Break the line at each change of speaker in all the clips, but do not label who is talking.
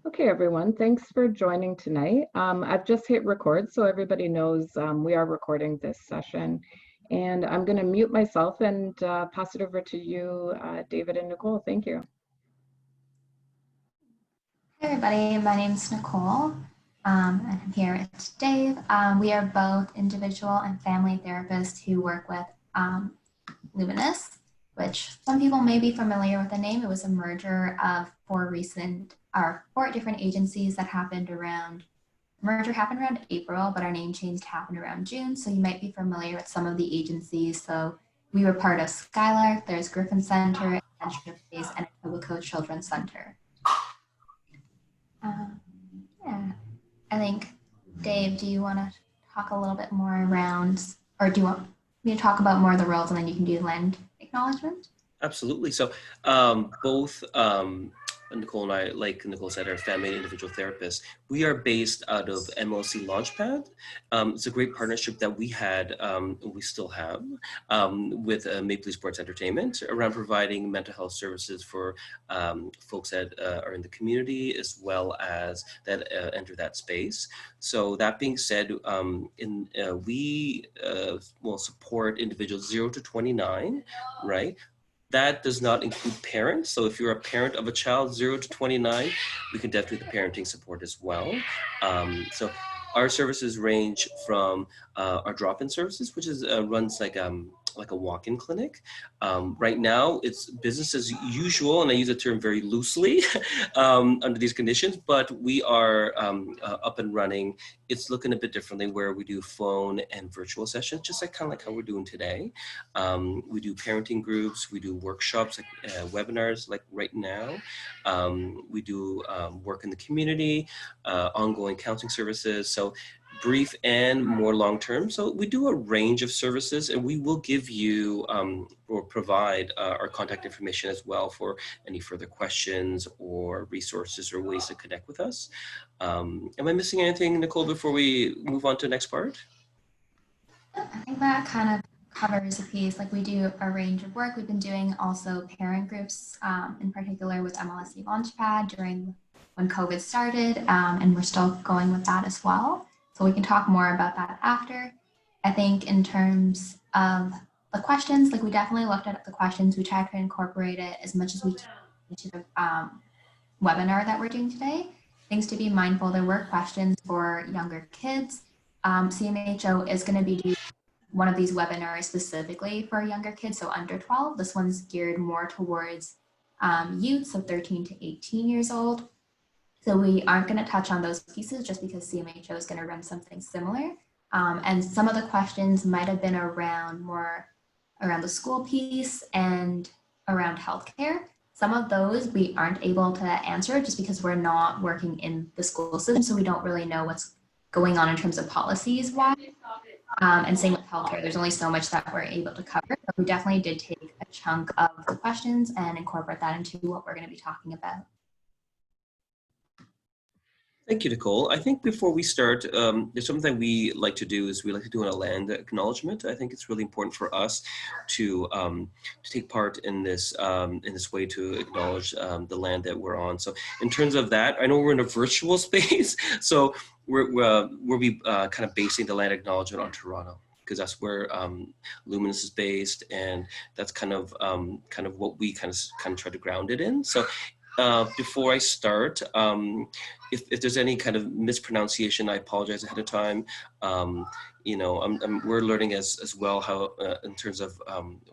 Okay, everyone, thanks for joining tonight. I've just hit record so everybody knows we are recording this session. And I'm going to mute myself and pass it over to you, David and Nicole. Thank you.
Hey everybody, my name's Nicole, and I'm here with Dave. We are both individual and family therapists who work with Lumenus, which some people may be familiar with the name. It was a merger of four different agencies that happened around. The merger happened around April, but our name change happened around June. So you might be familiar with some of the agencies. So we were part of Skylark, there's Griffin Center, Adventure Place, and Etobicoke Children's Center. Yeah, I think, Dave, do you want to talk a little bit more around, or do you want me to talk about more of the roles and then you can do land acknowledgement?
Absolutely. So both Nicole and I, like Nicole said, are family and individual therapists. We are based out of MLC Launchpad. It's a great partnership that we had, we still have, with Maple Leaf Sports Entertainment around providing mental health services for folks that are in the community as well as that enter that space. So that being said, we will support individuals 0 to 29, right? That does not include parents. So if you're a parent of a child 0 to 29, we can definitely do the parenting support as well. So our services range from our drop-in services, which is runs like a walk-in clinic. Right now, it's business as usual, and I use the term very loosely under these conditions, but we are up and running. It's looking a bit differently where we do phone and virtual sessions, just like kind of like how we're doing today. We do parenting groups, we do workshops, like webinars like right now. We do work in the community, ongoing counseling services. So brief and more long-term. So we do a range of services, and we will give you or provide our contact information as well for any further questions or resources or ways to connect with us. Am I missing anything, Nicole, before we move on to the next part?
I think that kind of covers a piece. Like, we do a range of work. We've been doing also parent groups, in particular with MLSE Launchpad during when COVID started, and we're still going with that as well. So we can talk more about that after. I think in terms of the questions, like, we definitely looked at the questions. We tried to incorporate it as much as we can into the webinar that we're doing today. Things to be mindful, there were questions for younger kids. CMHO is going to be doing one of these webinars specifically for younger kids, so under 12. This one's geared more towards youth, so 13 to 18 years old. So we aren't going to touch on those pieces just because CMHO is going to run something similar. And some of the questions might have been around the school piece and around healthcare. Some of those we aren't able to answer just because we're not working in the school system, so we don't really know what's going on in terms of policies wise. And same with healthcare, there's only so much that we're able to cover. But we definitely did take a chunk of the questions and incorporate that into what we're going to be talking about.
Thank you, Nicole. I think before we start, there's something that we like to do is we like to do a land acknowledgement. I think it's really important for us to take part in this way to acknowledge the land that we're on. So in terms of that, I know we're in a virtual space, so we'll be kind of basing the land acknowledgement on Toronto, because that's where Lumenus is based, and that's kind of what we kind of try to ground it in. So before I start, if there's any kind of mispronunciation, I apologize ahead of time. We're learning as well how, in terms of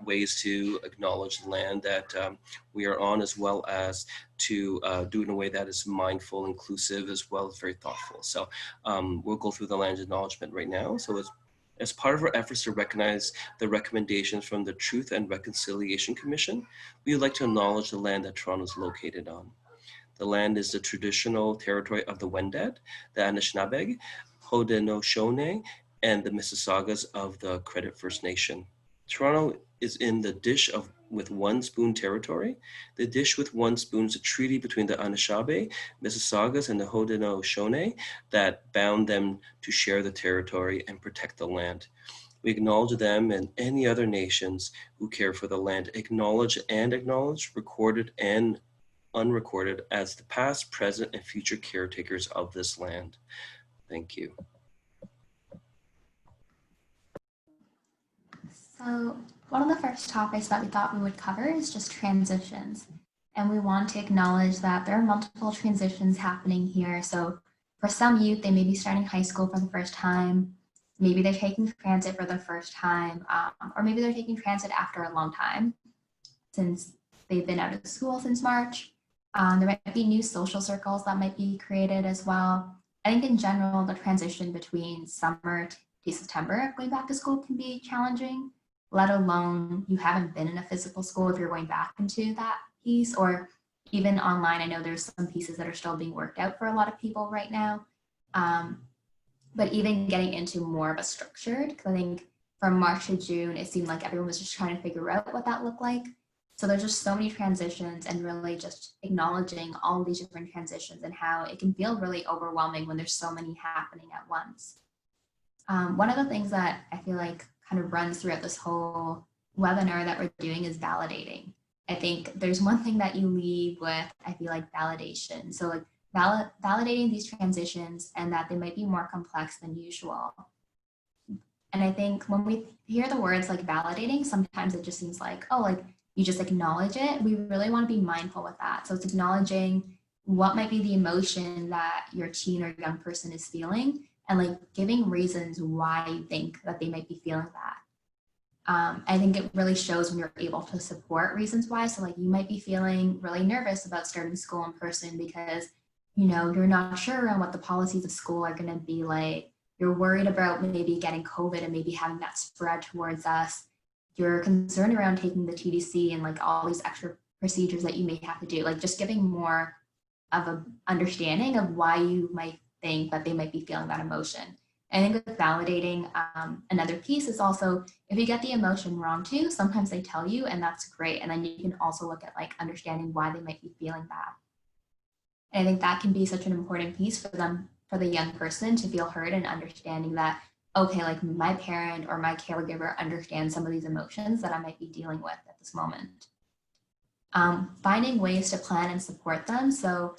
ways to acknowledge the land that we are on, as well as to do it in a way that is mindful, inclusive, as well as very thoughtful. So we'll go through the land acknowledgement right now. So as part of our efforts to recognize the recommendations from the Truth and Reconciliation Commission, we would like to acknowledge the land that Toronto is located on. The land is the traditional territory of the Wendat, the Anishinaabe, Haudenosaunee, and the Mississaugas of the Credit First Nation. Toronto is in the dish with one spoon territory. The dish with one spoon is a treaty between the Anishinaabe, Mississaugas, and the Haudenosaunee that bound them to share the territory and protect the land. We acknowledge them and any other nations who care for the land. Acknowledge, recorded and unrecorded as the past, present, and future caretakers of this land. Thank you.
So one of the first topics that we thought we would cover is just transitions. And we want to acknowledge that there are multiple transitions happening here. So for some youth, they may be starting high school for the first time. Maybe they're taking transit for the first time, or maybe they're taking transit after a long time since they've been out of school since March. There might be new social circles that might be created as well. I think in general, the transition between summer to September going back to school can be challenging, let alone you haven't been in a physical school if you're going back into that piece, or even online. I know there's some pieces that are still being worked out for a lot of people right now. But even getting into more of a structured, because I think from March to June, it seemed like everyone was just trying to figure out what that looked like. So there's just so many transitions, and really just acknowledging all of these different transitions and how it can feel really overwhelming when there's so many happening at once. One of the things that I feel like kind of runs throughout this whole webinar that we're doing is validating. I think there's one thing that you leave with, I feel like, validation. So like validating these transitions and that they might be more complex than usual. And I think when we hear the words like validating, sometimes it just seems like, oh, like you just acknowledge it. We really want to be mindful with that. So it's acknowledging what might be the emotion that your teen or young person is feeling, and like giving reasons why you think that they might be feeling that. I think it really shows when you're able to support reasons why. So like you might be feeling really nervous about starting school in person because, you know, you're not sure on what the policies of school are going to be like. You're worried about maybe getting COVID and maybe having that spread towards us. You're concerned around taking the TDC and like all these extra procedures that you may have to do, like just giving more of an understanding of why you might think that they might be feeling that emotion. I think with validating, another piece is also, if you get the emotion wrong too, sometimes they tell you, and that's great. And then you can also look at like understanding why they might be feeling that. And I think that can be such an important piece for them, for the young person to feel heard and understanding that, okay, like my parent or my caregiver understands some of these emotions that I might be dealing with at this moment. Finding ways to plan and support them. So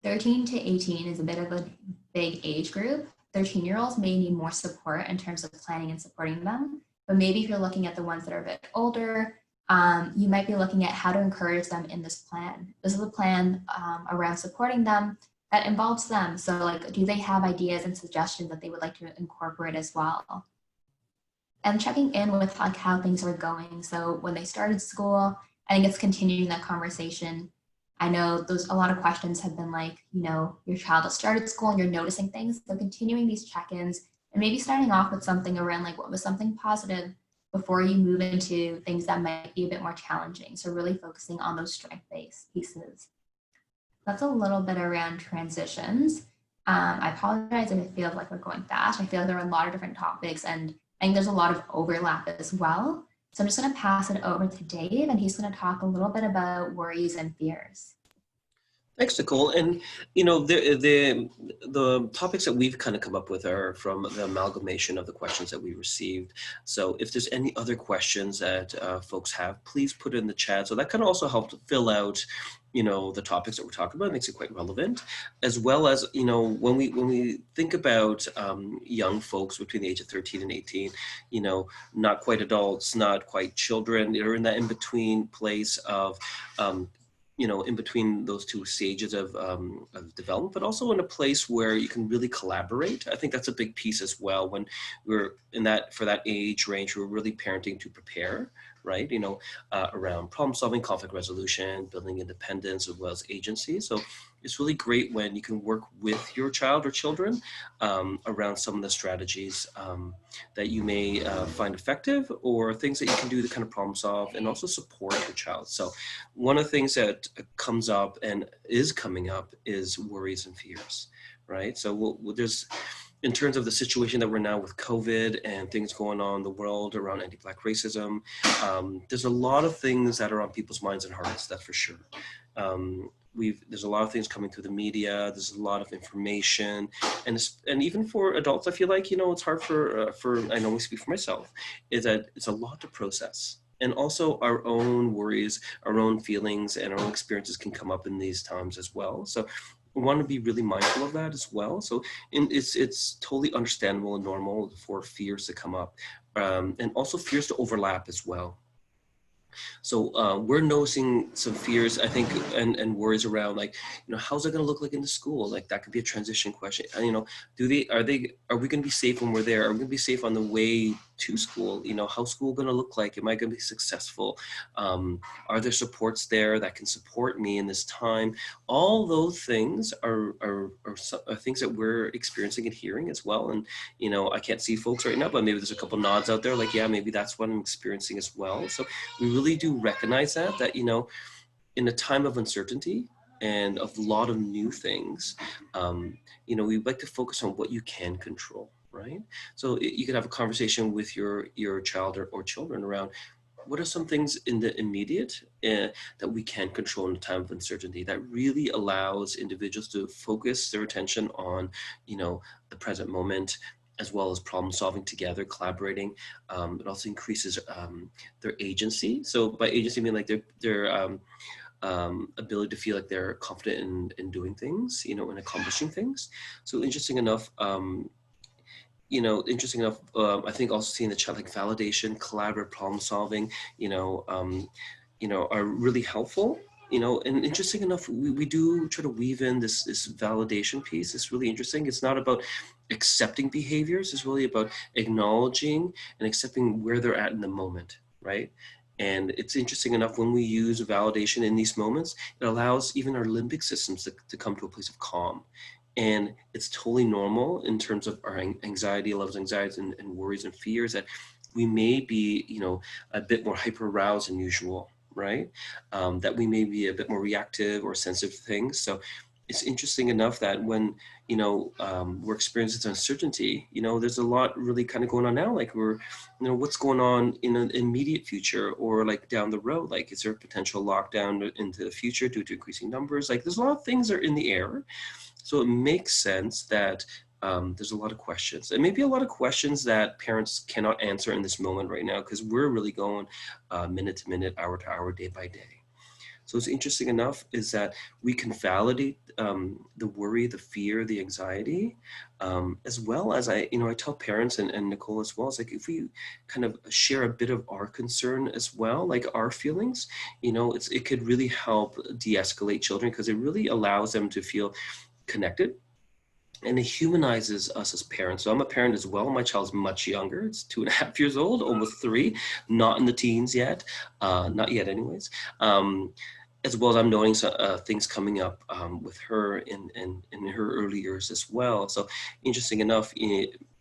13 to 18 is a bit of a big age group. 13-year-olds may need more support in terms of planning and supporting them. But maybe if you're looking at the ones that are a bit older, you might be looking at how to encourage them in this plan. This is a plan around supporting them that involves them. So like, do they have ideas and suggestions that they would like to incorporate as well? And checking in with like how things are going. So when they started school, I think it's continuing that conversation. I know a lot of questions have been like, you know, your child has started school and you're noticing things. So continuing these check-ins and maybe starting off with something around like what was something positive before you move into things that might be a bit more challenging. So really focusing on those strength-based pieces. That's a little bit around transitions. I apologize if it feels like we're going fast. I feel like there are a lot of different topics and I think there's a lot of overlap as well. So I'm just going to pass it over to Dave, and he's going to talk a little bit about worries and fears.
Thanks, Nicole. And, you know, the topics that we've kind of come up with are from the amalgamation of the questions that we received. So if there's any other questions that folks have, please put it in the chat. So that kind of also helped fill out, you know, the topics that we're talking about. It makes it quite relevant, as well as, you know, when we think about young folks between the age of 13 and 18, you know, not quite adults, not quite children, they're in that in-between place of, you know, in between those two stages of development, but also in a place where you can really collaborate. I think that's a big piece as well. When we're in that, for that age range, we're really parenting to prepare, right? You know, around problem solving, conflict resolution, building independence, as well as agency. So it's really great when you can work with your child or children around some of the strategies that you may find effective, or things that you can do to kind of problem solve and also support your child. So one of the things that comes up and is coming up is worries and fears, right? So there's, in terms of the situation that we're now with COVID and things going on in the world around anti-Black racism, there's a lot of things that are on people's minds and hearts, that's for sure. There's a lot of things coming through the media, there's a lot of information, and even for adults, I feel like, you know, it's hard for I know we speak for myself, is that it's a lot to process. And also our own worries, our own feelings, and our own experiences can come up in these times as well. So we want to be really mindful of that as well. So it's totally understandable and normal for fears to come up, and also fears to overlap as well. So we're noticing some fears, I think, and worries around, like, how's it going to look like in the school? Like, that could be a transition question. And, are we going to be safe when we're there? Are we going to be safe on the way to school? How's school going to look like? Am I going to be successful? Are there supports there that can support me in this time? All those things are things that we're experiencing and hearing as well. And, I can't see folks right now, but maybe there's a couple nods out there like, yeah, maybe that's what I'm experiencing as well. So we really do recognize that, in a time of uncertainty and of a lot of new things, we like to focus on what you can control, right? So you could have a conversation with your child or children around, what are some things in the immediate that we can control in a time of uncertainty that really allows individuals to focus their attention on, the present moment, as well as problem solving together, collaborating. It also increases their agency. So by agency, I mean like their ability to feel like they're confident in doing things, and accomplishing things. So interesting enough, I think also seeing the child, like validation, collaborative problem solving, are really helpful. And interesting enough, we do try to weave in this validation piece. It's really interesting. It's not about accepting behaviors. It's really about acknowledging and accepting where they're at in the moment, right? And it's interesting enough, when we use validation in these moments, it allows even our limbic systems to come to a place of calm. And it's totally normal in terms of our anxiety levels, anxieties and worries and fears, that we may be, a bit more hyper aroused than usual, right? That we may be a bit more reactive or sensitive to things. So it's interesting enough that when, we're experiencing uncertainty, there's a lot really kind of going on now. Like what's going on in an immediate future, or like down the road? Like, is there a potential lockdown into the future due to increasing numbers? Like, there's a lot of things that are in the air. So it makes sense that there's a lot of questions, and maybe a lot of questions that parents cannot answer in this moment right now, because we're really going minute to minute, hour to hour, day by day. So it's interesting enough is that we can validate the worry, the fear, the anxiety, as well as I tell parents and Nicole as well. It's like, if we kind of share a bit of our concern as well, like our feelings, it could really help de-escalate children, because it really allows them to feel connected, and it humanizes us as parents. So I'm a parent as well. My child's much younger. It's 2.5 years old, almost 3, not in the teens yet, not yet anyways. As well as I'm noting things coming up with her in her early years as well. So interesting enough,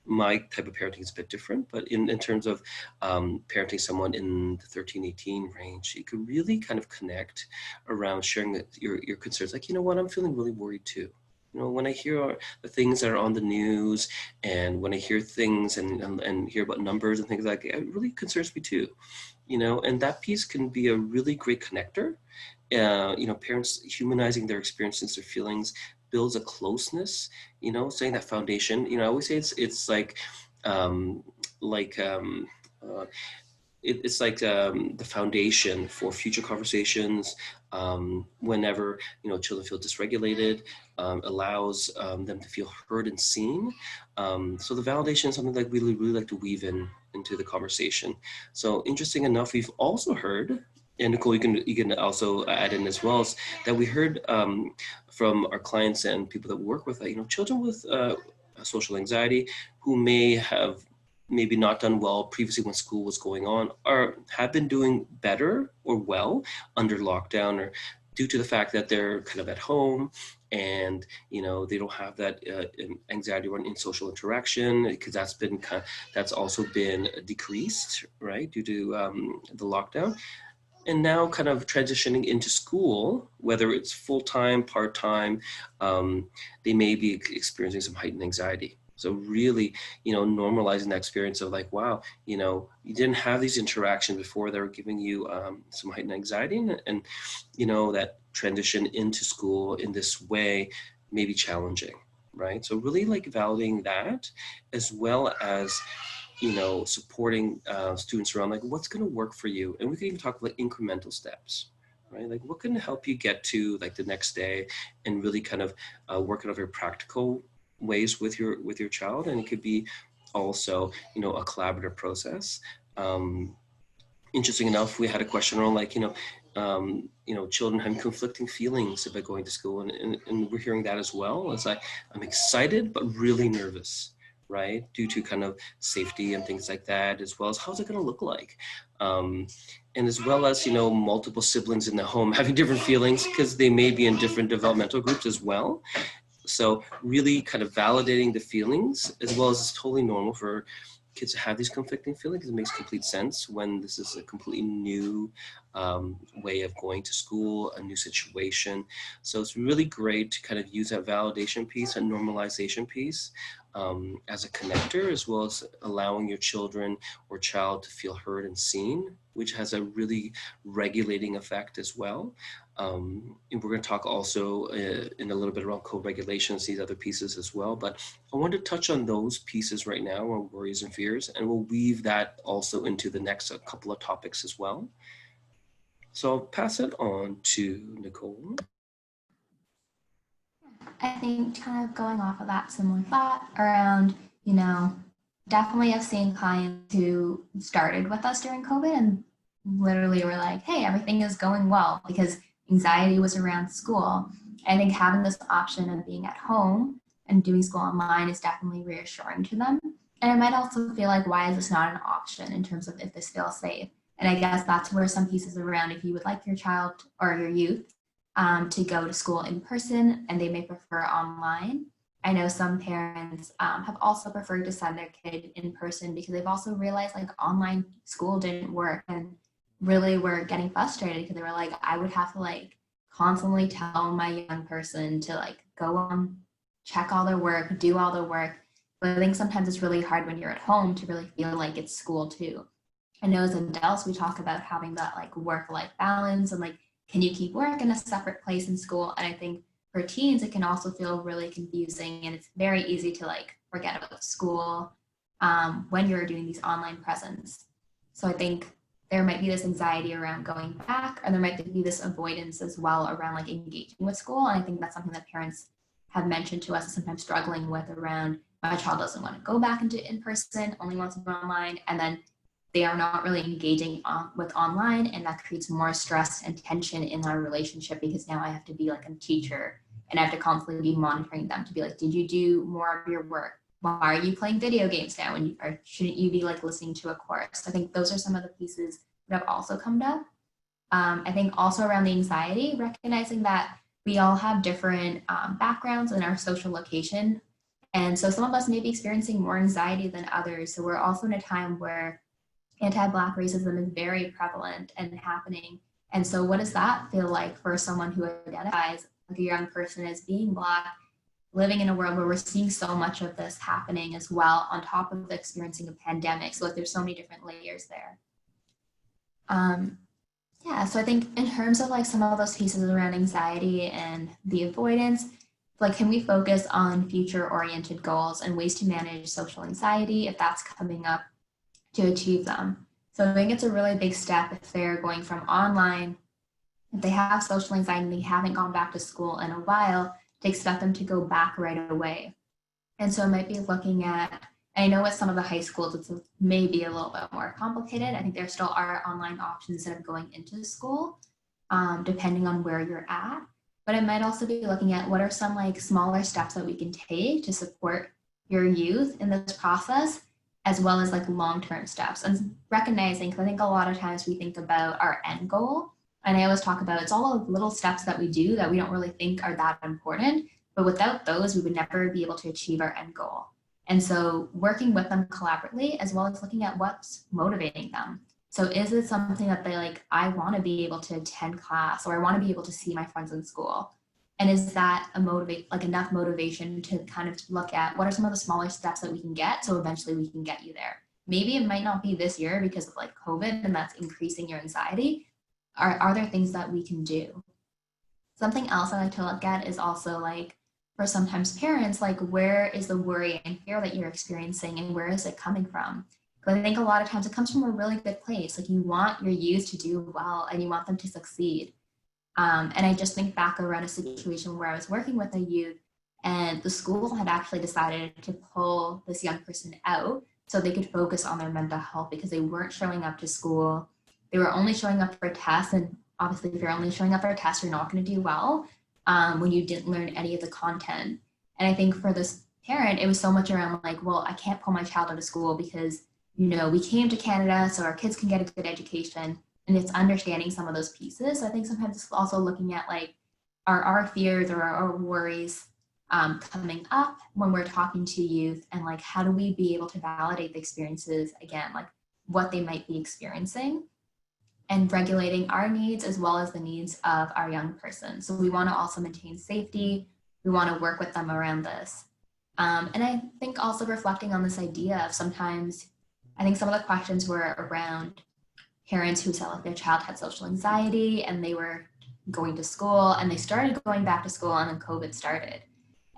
my type of parenting is a bit different, but in terms of parenting someone in the 13, 18 range, you could really kind of connect around sharing your concerns. Like, what, I'm feeling really worried too. When I hear the things that are on the news, and when I hear things and hear about numbers and things like that, it really concerns me too. And that piece can be a really great connector. Parents humanizing their experiences, their feelings, builds a closeness, saying that foundation. I always say it's like it's like the foundation for future conversations. Whenever children feel dysregulated, allows them to feel heard and seen. So the validation is something that we really like to weave into the conversation. So interesting enough, we've also heard, and Nicole, you can also add in as well, is that we heard from our clients and people that we work with that children with social anxiety who may have maybe not done well previously when school was going on, have been doing better or well under lockdown, or due to the fact that they're kind of at home, and they don't have that anxiety around in social interaction, because that's also been decreased, right, due to the lockdown. And now kind of transitioning into school, whether it's full-time, part-time, they may be experiencing some heightened anxiety. So really, normalizing that experience of like, wow, you didn't have these interactions before that were giving you some heightened anxiety, and that transition into school in this way may be challenging, right? So really like validating that, as well as supporting students around like what's going to work for you. And we can even talk about incremental steps, right? Like what can help you get to like the next day and really kind of work out of your practical ways with your child. And it could be also, a collaborative process. Interesting enough, we had a question around like, children having conflicting feelings about going to school, and we're hearing that as well. It's like, I'm excited, but really nervous, right? Due to kind of safety and things like that, as well as how's it going to look like? And as well as, multiple siblings in the home having different feelings because they may be in different developmental groups as well. So really kind of validating the feelings, as well as it's totally normal for kids to have these conflicting feelings. It makes complete sense when this is a completely new way of going to school, a new situation. So it's really great to kind of use that validation piece and normalization piece as a connector, as well as allowing your children or child to feel heard and seen, which has a really regulating effect as well. And we're going to talk also in a little bit around co-regulations, these other pieces as well. But I want to touch on those pieces right now, on worries and fears, and we'll weave that also into the next couple of topics as well. So I'll pass it on to Nicole.
I think kind of going off of that similar thought around, definitely have seen clients who started with us during COVID and literally were like, hey, everything is going well because anxiety was around school. I think having this option of being at home and doing school online is definitely reassuring to them. And I might also feel like, why is this not an option in terms of if this feels safe? And I guess that's where some pieces around, if you would like your child or your youth to go to school in person and they may prefer online. I know some parents have also preferred to send their kid in person because they've also realized like online school didn't work and really were getting frustrated because they were like, I would have to like constantly tell my young person to like go on, check all their work, do all their work. But I think sometimes it's really hard when you're at home to really feel like it's school too. I know as adults, we talk about having that like work-life balance and like, can you keep work in a separate place in school? And I think for teens, it can also feel really confusing and it's very easy to like forget about school when you're doing these online presents. So I think there might be this anxiety around going back, or there might be this avoidance as well around like engaging with school. And I think that's something that parents have mentioned to us and sometimes struggling with around my child doesn't want to go back into in-person, only wants to go online. And then they are not really engaging with online, and that creates more stress and tension in our relationship because now I have to be like a teacher and I have to constantly be monitoring them to be like, did you do more of your work? Why are you playing video games now? Or shouldn't you be like listening to a course? I think those are some of the pieces that have also come up. I think also around the anxiety, recognizing that we all have different backgrounds in our social location. And so some of us may be experiencing more anxiety than others. So we're also in a time where anti-Black racism is very prevalent and happening. And so what does that feel like for someone who identifies like a young person as being Black, living in a world where we're seeing so much of this happening as well, on top of experiencing a pandemic? So like there's so many different layers there. Yeah, so I think in terms of like some of those pieces around anxiety and the avoidance, like can we focus on future-oriented goals and ways to manage social anxiety if that's coming up to achieve them? So I think it's a really big step if they're going from online, if they have social anxiety and they haven't gone back to school in a while, to expect them to go back right away. And so it might be looking at, I know with some of the high schools, it's maybe a little bit more complicated. I think there still are online options instead of going into school, depending on where you're at. But it might also be looking at what are some like smaller steps that we can take to support your youth in this process, as well as like long-term steps, and recognizing, because I think a lot of times we think about our end goal, and I always talk about it's all the little steps that we do that we don't really think are that important, but without those, we would never be able to achieve our end goal. And so working with them collaboratively, as well as looking at what's motivating them. So is it something that they like, I want to be able to attend class, or I want to be able to see my friends in school? And is that enough motivation to kind of look at what are some of the smaller steps that we can get so eventually we can get you there? Maybe it might not be this year because of like COVID and that's increasing your anxiety. Are there things that we can do? Something else I like to look at is also like, for sometimes parents, like where is the worry and fear that you're experiencing and where is it coming from? But I think a lot of times it comes from a really good place. Like you want your youth to do well and you want them to succeed. And I just think back around a situation where I was working with a youth and the school had actually decided to pull this young person out so they could focus on their mental health because they weren't showing up to school. They were only showing up for tests. And obviously, if you're only showing up for tests, you're not going to do well when you didn't learn any of the content. And I think for this parent, it was so much around like, well, I can't pull my child out of school because, you know, we came to Canada so our kids can get a good education. And it's understanding some of those pieces. So I think sometimes it's also looking at like, are our fears or our worries coming up when we're talking to youth, and like, how do we be able to validate the experiences again, like what they might be experiencing, and regulating our needs as well as the needs of our young person. So we want to also maintain safety. We want to work with them around this. And I think also reflecting on this idea of sometimes, I think some of the questions were around parents who felt like their child had social anxiety and they were going to school and they started going back to school and then COVID started.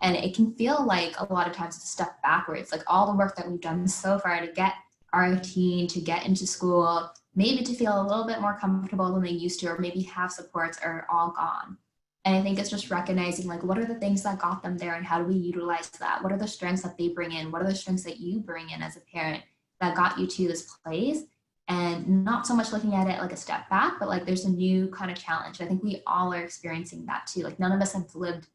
And it can feel like a lot of times to step backwards, like all the work that we've done so far to get our teen to get into school, maybe to feel a little bit more comfortable than they used to, or maybe have supports are all gone. And I think it's just recognizing like, what are the things that got them there and how do we utilize that? What are the strengths that they bring in? What are the strengths that you bring in as a parent that got you to this place? And not so much looking at it like a step back, but like there's a new kind of challenge. I think we all are experiencing that too. Like none of us have lived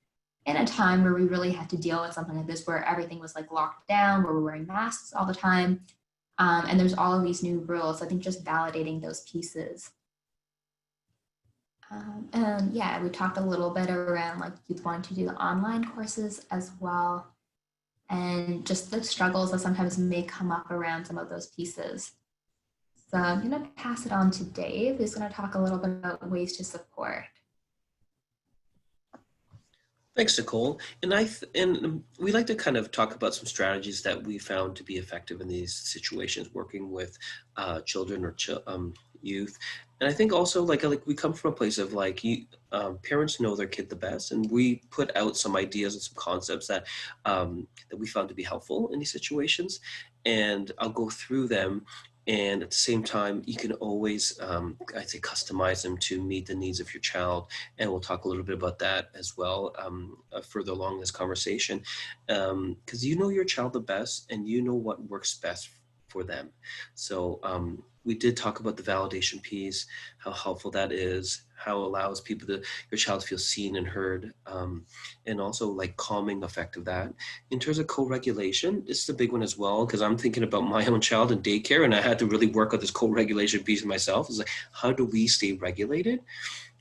in a time where we really had to deal with something like this, where everything was like locked down, where we're wearing masks all the time. And there's all of these new rules. I think just validating those pieces. And yeah, we talked a little bit around like youth wanting to do the online courses as well. And just the struggles that sometimes may come up around some of those pieces. So I'm going to pass it on to Dave, who's going to talk a little bit about ways to support.
Thanks, Nicole. And we like to kind of talk about some strategies that we found to be effective in these situations, working with children or youth. And I think also like we come from a place of like parents know their kid the best, and we put out some ideas and some concepts that that we found to be helpful in these situations. And I'll go through them. And at the same time, you can always, I'd say, customize them to meet the needs of your child. And we'll talk a little bit about that as well further along this conversation. Because you know your child the best and you know what works best for them. So we did talk about the validation piece, how helpful that is, how it allows your child to feel seen and heard, and also like calming effect of that. In terms of co-regulation, this is a big one as well, because I'm thinking about my own child in daycare, and I had to really work on this co-regulation piece myself. It's like, how do we stay regulated?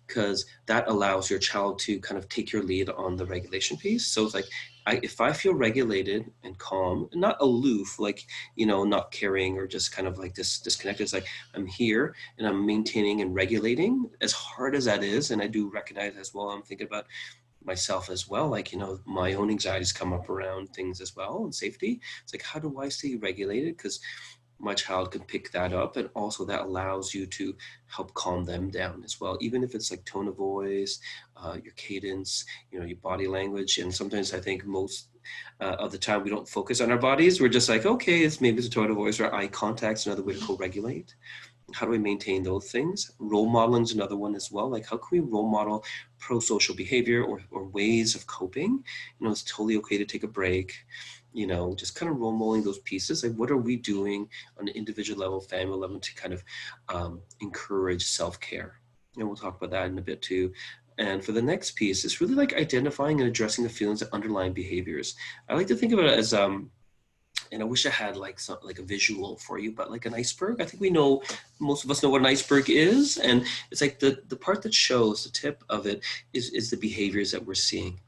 Because that allows your child to kind of take your lead on the regulation piece. So it's like, if I feel regulated and calm, and not aloof, like, not caring or just kind of like this disconnected, it's like I'm here and I'm maintaining and regulating, as hard as that is. And I do recognize as well, I'm thinking about myself as well, like, my own anxieties come up around things as well and safety. It's like, how do I stay regulated? Because my child can pick that up, and also that allows you to help calm them down as well, even if it's like tone of voice, your cadence, your body language. And sometimes I think most of the time we don't focus on our bodies. We're just like, okay, maybe it's a tone of voice, or eye contact's another way to co-regulate. How do we maintain those things? Role modeling is another one as well. Like, how can we role model pro-social behavior or ways of coping? It's totally okay to take a break. Just kind of role modeling those pieces. Like, what are we doing on an individual level, family level, to kind of encourage self-care? And we'll talk about that in a bit too. And for the next piece, it's really like identifying and addressing the feelings that underlying behaviors. I like to think of it as, and I wish I had like a visual for you, but like an iceberg. I think most of us know what an iceberg is. And it's like the part that shows, the tip of it is the behaviors that we're seeing.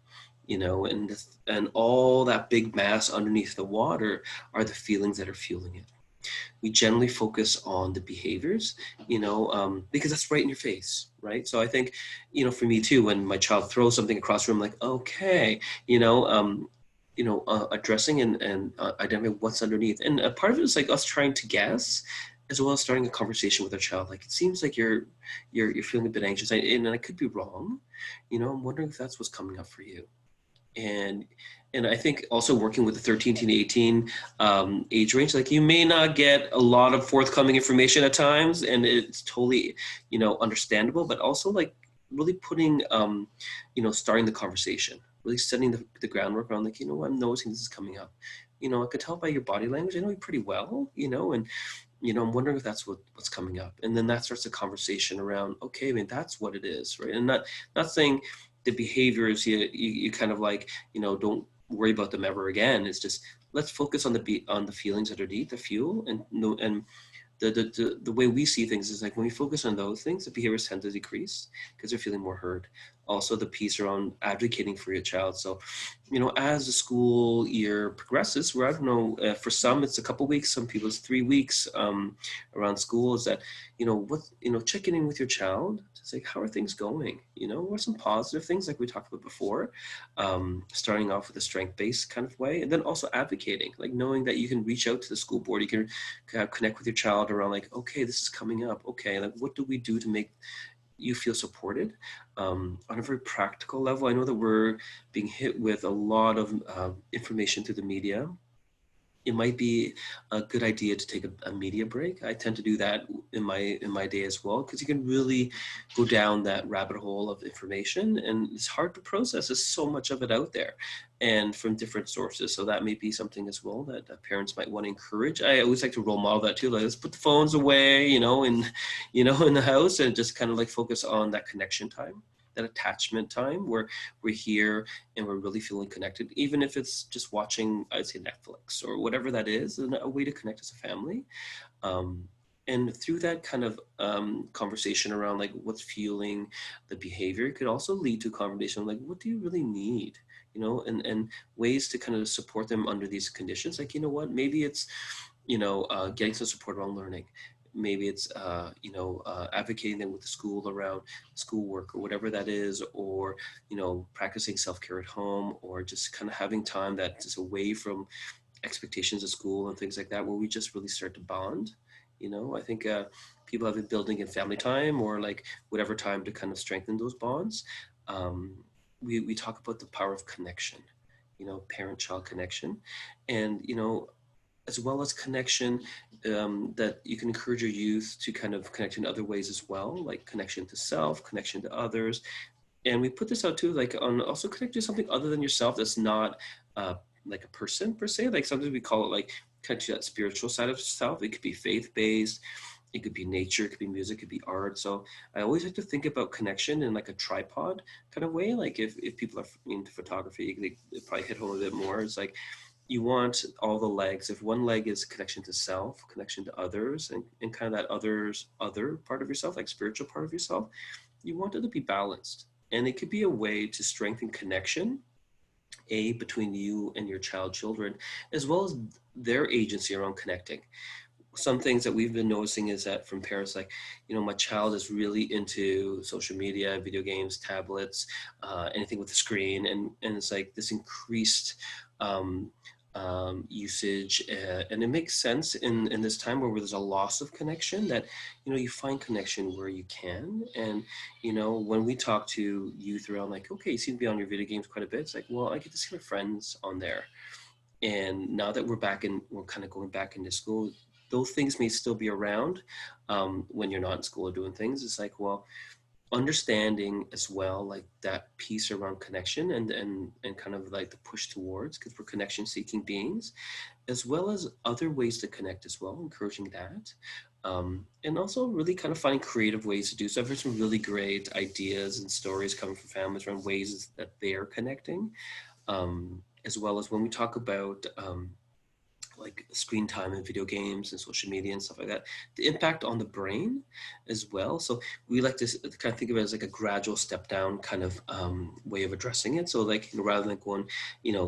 And all that big mass underneath the water are the feelings that are fueling it. We generally focus on the behaviors, because that's right in your face, right? So I think, for me too, when my child throws something across the room, like, okay, addressing and identifying what's underneath. And a part of it is like us trying to guess, as well as starting a conversation with our child. Like, it seems like you're feeling a bit anxious, and I could be wrong. I'm wondering if that's what's coming up for you. And I think also working with the 13 to 18 age range, like you may not get a lot of forthcoming information at times, and it's totally, understandable, but also like really putting, starting the conversation, really setting the groundwork around like, I'm noticing this is coming up. I could tell by your body language, I know you pretty well, and I'm wondering if that's what's coming up. And then that starts a conversation around, okay, I mean, that's what it is, right? And not saying the behaviors you kind of like, don't worry about them ever again. It's just, let's focus on the feelings underneath the fuel, and the way we see things is like when we focus on those things, the behaviors tend to decrease because they're feeling more heard. Also, the piece around advocating for your child. So, as the school year progresses, where I don't know, for some it's a couple weeks, some people it's 3 weeks around school, is that, checking in with your child. It's like, how are things going? What are some positive things like we talked about before? Starting off with a strength-based kind of way, and then also advocating, like knowing that you can reach out to the school board, you can connect with your child around like, okay, this is coming up. Okay, like what do we do to make you feel supported on a very practical level? I know that we're being hit with a lot of information through the media. It might be a good idea to take a media break. I tend to do that in my day as well, because you can really go down that rabbit hole of information, and it's hard to process. There's so much of it out there and from different sources. So that may be something as well that parents might want to encourage. I always like to role model that too. Like, let's put the phones away, in the house, and just kind of like focus on that connection time, that attachment time where we're here and we're really feeling connected, even if it's just watching, I'd say, Netflix or whatever that is, and a way to connect as a family. And through that kind of conversation around like what's fueling the behavior, could also lead to a conversation like, what do you really need? And ways to kind of support them under these conditions. Like, what, maybe it's, getting some support around learning. Maybe it's, advocating them with the school around schoolwork or whatever that is, or, practicing self-care at home, or just kind of having time that's just away from expectations of school and things like that, where we just really start to bond. I think people have been building in family time or like whatever time to kind of strengthen those bonds. We talk about the power of connection, parent-child connection, and, as well as connection, that you can encourage your youth to kind of connect in other ways as well, like connection to self, connection to others. And we put this out too, like on also connect to something other than yourself that's not like a person per se. Like sometimes we call it like connect to that spiritual side of self. It could be faith-based, it could be nature, it could be music, it could be art. So I always like to think about connection in like a tripod kind of way. Like if people are into photography, they probably hit home a bit more. It's like, you want all the legs. If one leg is connection to self, connection to others, and kind of that other part of yourself, like spiritual part of yourself, you want it to be balanced. And it could be a way to strengthen connection, between you and your children, as well as their agency around connecting. Some things that we've been noticing is that from parents, like, my child is really into social media, video games, tablets, anything with a screen. And it's like this increased usage, and it makes sense in this time where there's a loss of connection, that you find connection where you can. And when we talk to youth around like, okay, you seem to be on your video games quite a bit, it's like, well, I get to see my friends on there. And now that we're kind of going back into school, those things may still be around when you're not in school or doing things. It's like, well, understanding as well, like that piece around connection, and kind of like the push towards, because we're connection seeking beings, as well as other ways to connect as well, encouraging that. And also really kind of finding creative ways to do so. I've heard some really great ideas and stories coming from families around ways that they're connecting, as well as when we talk about like screen time and video games and social media and stuff like that, the impact on the brain as well. So we like to kind of think of it as like a gradual step down kind of way of addressing it. So like, rather than going,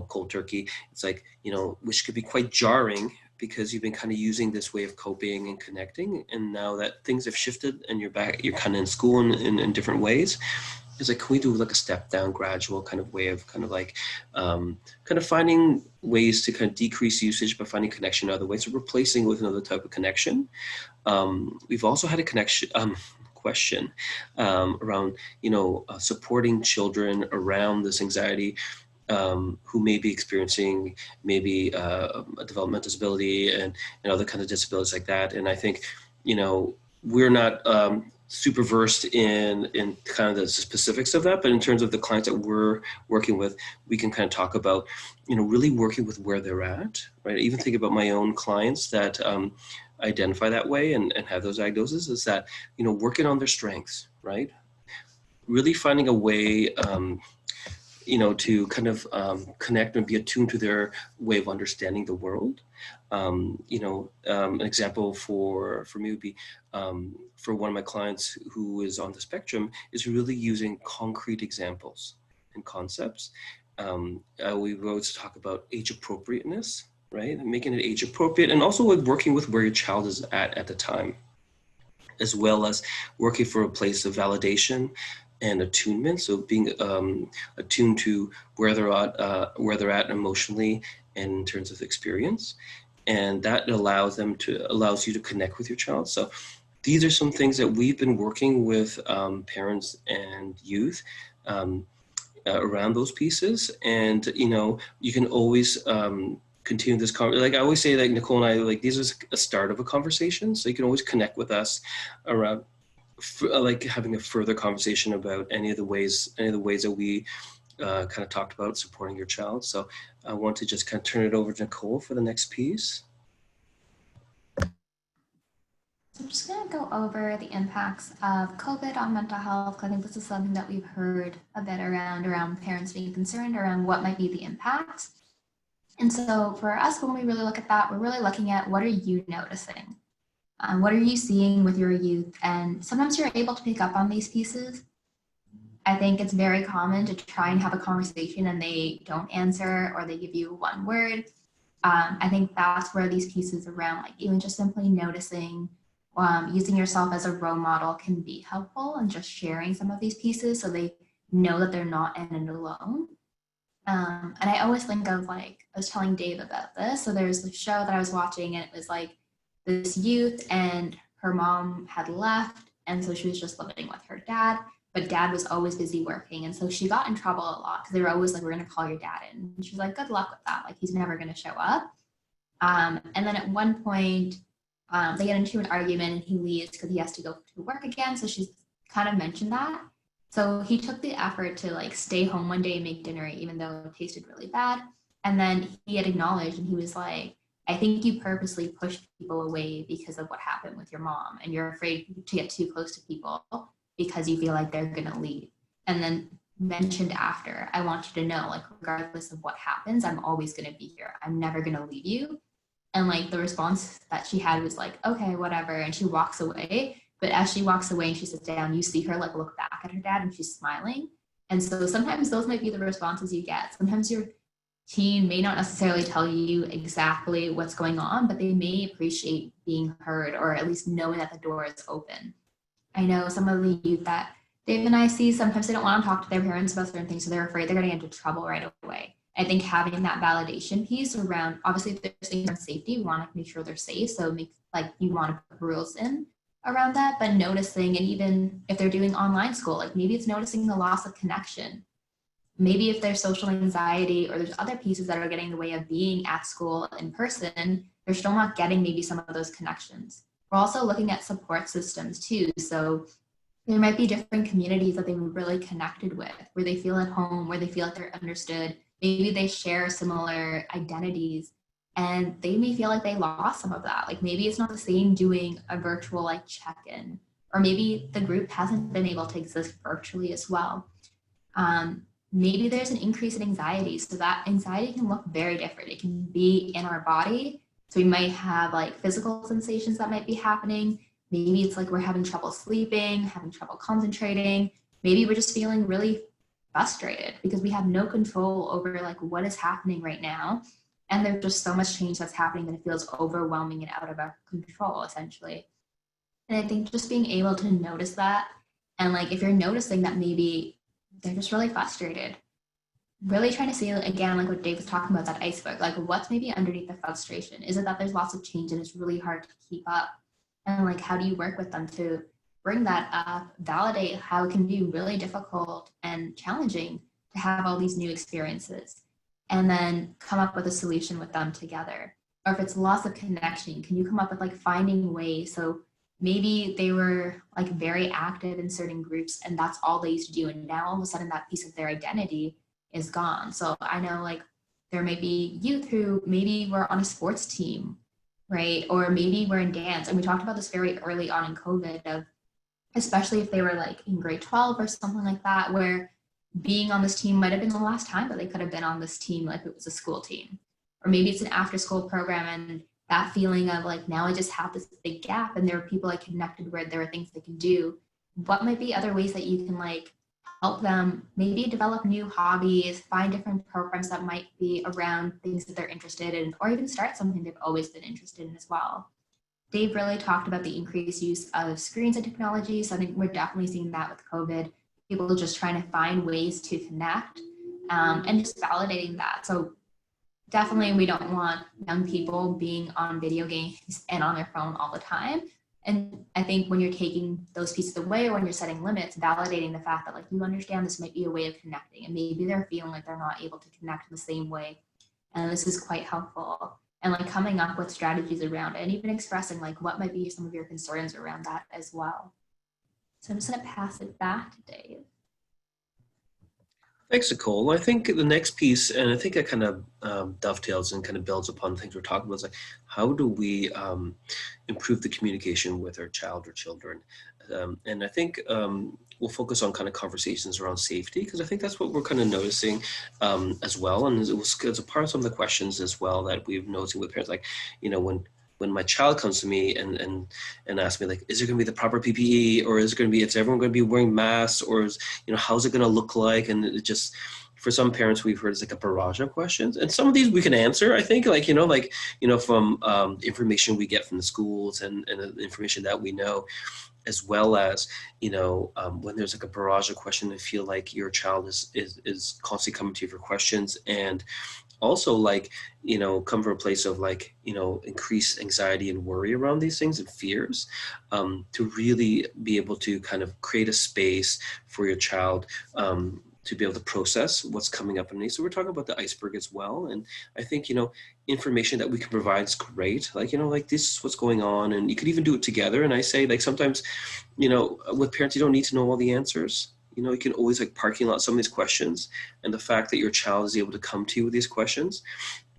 cold turkey, it's like, which could be quite jarring, because you've been kind of using this way of coping and connecting. And now that things have shifted and you're kind of in school in different ways, it's like, can we do like a step down, gradual kind of way of kind of like, kind of finding ways to kind of decrease usage, but finding connection in other ways, so replacing with another type of connection. We've also had a question around, supporting children around this anxiety, who may be experiencing maybe a developmental disability and other kinds of disabilities like that. And I think, we're not super versed in kind of the specifics of that, but in terms of the clients that we're working with, we can kind of talk about, really working with where they're at, right? I even think about my own clients that identify that way and have those diagnoses, is that, working on their strengths, right? Really finding a way, to kind of connect and be attuned to their way of understanding the world. An example for me would be for one of my clients who is on the spectrum is really using concrete examples and concepts. We always talk about age appropriateness, right? And making it age appropriate, and also with working with where your child is at the time, as well as working for a place of validation and attunement. So being attuned to where they're at emotionally and in terms of experience. And that allows you to connect with your child. So these are some things that we've been working with parents and youth around those pieces. And, you can always continue this conversation. Like I always say, like Nicole and I, like these is a start of a conversation. So you can always connect with us around like having a further conversation about any of the ways that we kind of talked about supporting your child. So I want to just kind of turn it over to Nicole for the next piece.
So I'm just going to go over the impacts of COVID on mental health. I think this is something that we've heard a bit around parents being concerned around what might be the impacts. And so for us, when we really look at that, we're really looking at what are you noticing? What are you seeing with your youth? And sometimes you're able to pick up on these pieces. I think it's very common to try and have a conversation and they don't answer or they give you one word. I think that's where these pieces around like even just simply noticing, using yourself as a role model can be helpful, and just sharing some of these pieces so they know that they're not in it alone. And I always think of like, I was telling Dave about this. So there's a show that I was watching and it was like this youth and her mom had left. And so she was just living with her dad, but dad was always busy working. And so she got in trouble a lot because they were always like, we're going to call your dad in. And she's like, good luck with that. Like he's never going to show up. And then at one point they get into an argument and he leaves because he has to go to work again. So she's kind of mentioned that. So he took the effort to like stay home one day and make dinner, even though it tasted really bad. And then he had acknowledged and he was like, I think you purposely pushed people away because of what happened with your mom. And you're afraid to get too close to people because you feel like they're going to leave. And then mentioned after, I want you to know, like, regardless of what happens, I'm always going to be here. I'm never going to leave you. And like the response that she had was like, okay, whatever. And she walks away. But as she walks away and she sits down, you see her like look back at her dad and she's smiling. And so sometimes those might be the responses you get. Sometimes your teen may not necessarily tell you exactly what's going on, but they may appreciate being heard or at least knowing that the door is open. I know some of the youth that Dave and I see, sometimes they don't want to talk to their parents about certain things, so they're afraid they're going to get into trouble right away. I think having that validation piece around, obviously if there's things around safety, we want to make sure they're safe. So you want to put rules in around that, but noticing, and even if they're doing online school, like maybe it's noticing the loss of connection. Maybe if there's social anxiety or there's other pieces that are getting in the way of being at school in person, they're still not getting maybe some of those connections. We're also looking at support systems too. So there might be different communities that they were really connected with, where they feel at home, where they feel like they're understood. Maybe they share similar identities and they may feel like they lost some of that. Like maybe it's not the same doing a virtual like check-in, or maybe the group hasn't been able to exist virtually as well. Maybe there's an increase in anxiety. So that anxiety can look very different. It can be in our body. So we might have like physical sensations that might be happening. Maybe it's like we're having trouble sleeping, having trouble concentrating. Maybe we're just feeling really frustrated because we have no control over like what is happening right now. And there's just so much change that's happening that it feels overwhelming and out of our control, essentially. And I think just being able to notice that, and like if you're noticing that maybe they're just really frustrated, really trying to see, again, like what Dave was talking about, that iceberg, like what's maybe underneath the frustration? Is it that there's lots of change and it's really hard to keep up? And like, how do you work with them to bring that up, validate how it can be really difficult and challenging to have all these new experiences and then come up with a solution with them together. Or if it's loss of connection, can you come up with like finding ways? So maybe they were like very active in certain groups and that's all they used to do. And now all of a sudden that piece of their identity is gone. So I know like there may be youth who maybe were on a sports team, right? Or maybe we're in dance. And we talked about this very early on in COVID of, especially if they were like in grade 12 or something like that, where being on this team might have been the last time that they could have been on this team, like it was a school team. Or maybe it's an after school program and that feeling of like, now I just have this big gap and there are people I connected with, there are things they can do. What might be other ways that you can like help them maybe develop new hobbies, find different programs that might be around things that they're interested in, or even start something they've always been interested in as well. Dave really talked about the increased use of screens and technology. So I think we're definitely seeing that with COVID, people just trying to find ways to connect and just validating that. So definitely we don't want young people being on video games and on their phone all the time. And I think when you're taking those pieces away, or when you're setting limits, validating the fact that like you understand this might be a way of connecting and maybe they're feeling like they're not able to connect in the same way. And this is quite helpful. And like coming up with strategies around it and even expressing like what might be some of your concerns around that as well. So I'm just gonna pass it back to Dave.
Thanks, Nicole. I think the next piece, and I think it kind of dovetails and kind of builds upon things we're talking about, is like, how do we improve the communication with our child or children? And I think we'll focus on kind of conversations around safety, because I think that's what we're kind of noticing as well. And it's a part of some of the questions as well that we've noticed with parents, like, you know, when my child comes to me and asks me like, is there going to be the proper PPE, or is everyone going to be wearing masks, or is, you know, how's it going to look like? And it just, for some parents, we've heard it's like a barrage of questions, and some of these we can answer, I think, from information we get from the schools and the information that we know, as well as, when there's like a barrage of questions, I feel like your child is constantly coming to you for questions, and also come from a place of increased anxiety and worry around these things and fears, to really be able to kind of create a space for your child to be able to process what's coming up underneath. So we're talking about the iceberg as well. And I think, information that we can provide is great. This is what's going on, and you could even do it together. And I say sometimes, with parents, you don't need to know all the answers. You can always parking lot some of these questions, and the fact that your child is able to come to you with these questions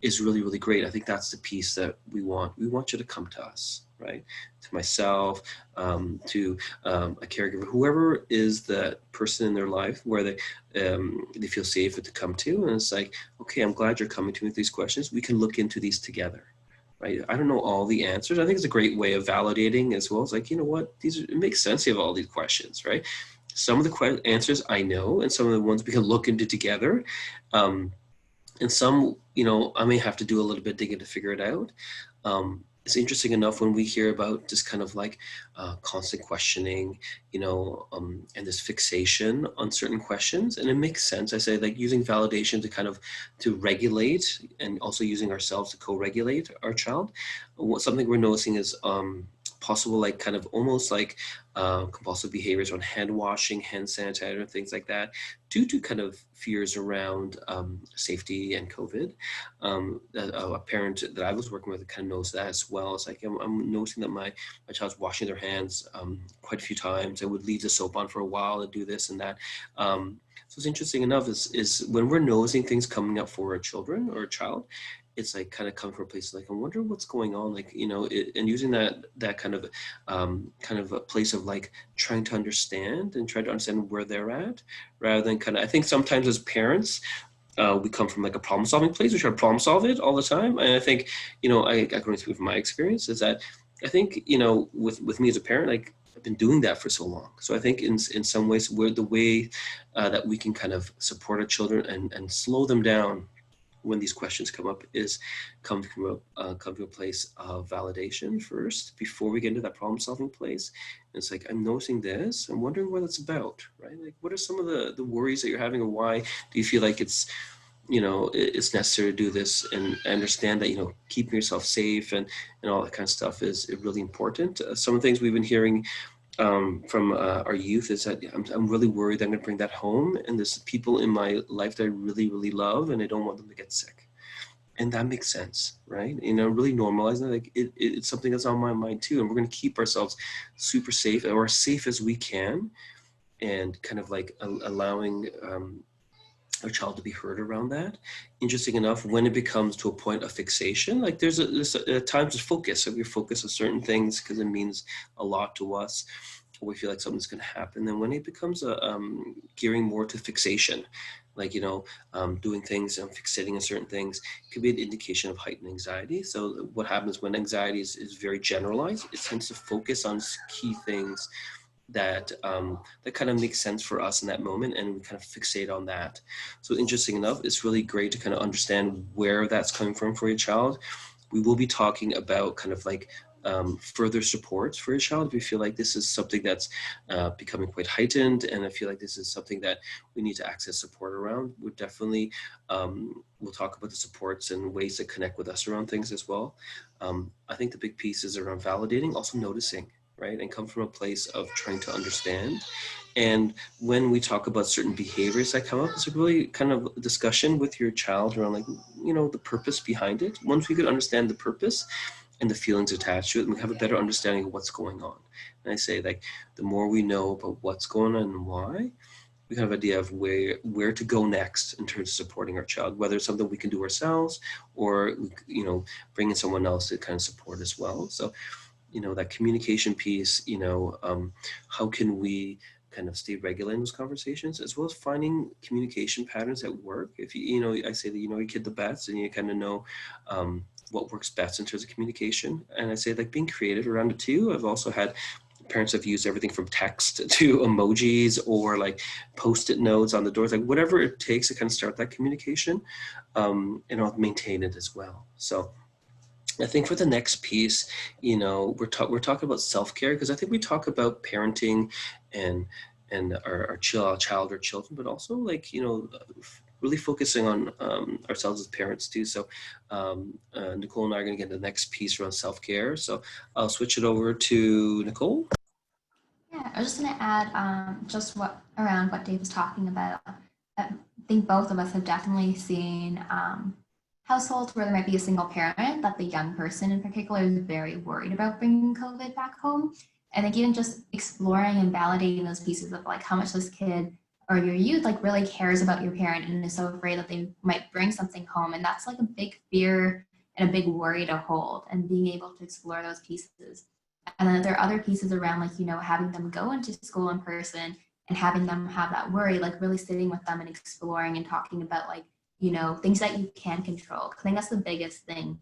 is really, really great. I think that's the piece that we want. We want you to come to us, right? To myself, to a caregiver, whoever is the person in their life where they feel safe to come to. And it's like, okay, I'm glad you're coming to me with these questions. We can look into these together. Right? I don't know all the answers. I think it's a great way of validating as well. It's like, you know what? It makes sense you have all these questions, right? Some of the answers I know, and some of the ones we can look into together. And some, I may have to do a little bit digging to figure it out. It's interesting enough when we hear about just kind of constant questioning, and this fixation on certain questions, and it makes sense. I say using validation to regulate, and also using ourselves to co-regulate our child. Something we're noticing is possible almost compulsive behaviors on hand washing, hand sanitizer, things like that, due to kind of fears around safety and COVID. A parent that I was working with kind of knows that as well. It's like, I'm noticing that my child's washing their hands quite a few times. I would leave the soap on for a while and do this and that. So it's interesting enough is when we're noticing things coming up for our children or a child, it's kind of come from a place I wonder what's going on, and using that kind of a place of trying to understand and trying to understand where they're at, rather than I think sometimes as parents, we come from a problem solving place. We try to problem solve it all the time. And I think, I can speak from my experience is that I think, with me as a parent, I've been doing that for so long. So I think in some ways the way that we can kind of support our children and slow them down when these questions come up is come to a place of validation first before we get into that problem solving place. And it's I'm noticing this, I'm wondering what it's about, right? What are some of the worries that you're having, or why do you feel like it's necessary to do this? And understand that, keeping yourself safe and all that kind of stuff is really important. Some of the things we've been hearing from our youth is that I'm really worried that I'm going to bring that home, and there's people in my life that I really, really love, and I don't want them to get sick. And that makes sense, right? Really normalizing that, like it's something that's on my mind too, and we're going to keep ourselves super safe or as safe as we can, and kind of like allowing a child to be heard around that. Interesting enough, when it becomes to a point of fixation, like there's times of focus. So we focus on certain things because it means a lot to us, or we feel like something's going to happen. Then when it becomes gearing more to fixation, like doing things and fixating on certain things, could be an indication of heightened anxiety. So what happens when anxiety is very generalized? It tends to focus on key things that that kind of makes sense for us in that moment, and we kind of fixate on that. So interesting enough, it's really great to kind of understand where that's coming from for your child. We will be talking about kind of like further supports for your child if you feel like this is something that's becoming quite heightened, and I feel like this is something that we need to access support around. We're definitely we'll talk about the supports and ways to connect with us around things as well. I think the big piece is around validating, also noticing, right? And come from a place of trying to understand. And when we talk about certain behaviors that come up, it's a really kind of discussion with your child around like, the purpose behind it. Once we could understand the purpose and the feelings attached to it, and we have a better understanding of what's going on. And I say like, the more we know about what's going on and why, we have an idea of where to go next in terms of supporting our child, whether it's something we can do ourselves or, bring in someone else to kind of support as well. So that communication piece, how can we kind of stay regular in those conversations, as well as finding communication patterns that work. If I say that your kid the best, and you kind of know what works best in terms of communication. And I say like being creative around it too. I've also had parents have used everything from text to emojis or like post-it notes on the doors, like whatever it takes to kind of start that communication, and I'll maintain it as well. So I think for the next piece, we're talking about self-care, because I think we talk about parenting and our child or children, but also like, really focusing on ourselves as parents too. So Nicole and I are going to get the next piece around self-care. So I'll switch it over to Nicole.
Yeah, I was just going to add just around what Dave was talking about. I think both of us have definitely seen households where there might be a single parent that the young person in particular is very worried about bringing COVID back home. And like even just exploring and validating those pieces of like how much this kid or your youth like really cares about your parent and is so afraid that they might bring something home. And that's like a big fear and a big worry to hold, and being able to explore those pieces. And then there are other pieces around like, having them go into school in person and having them have that worry, like really sitting with them and exploring and talking about like, things that you can control. I think that's the biggest thing.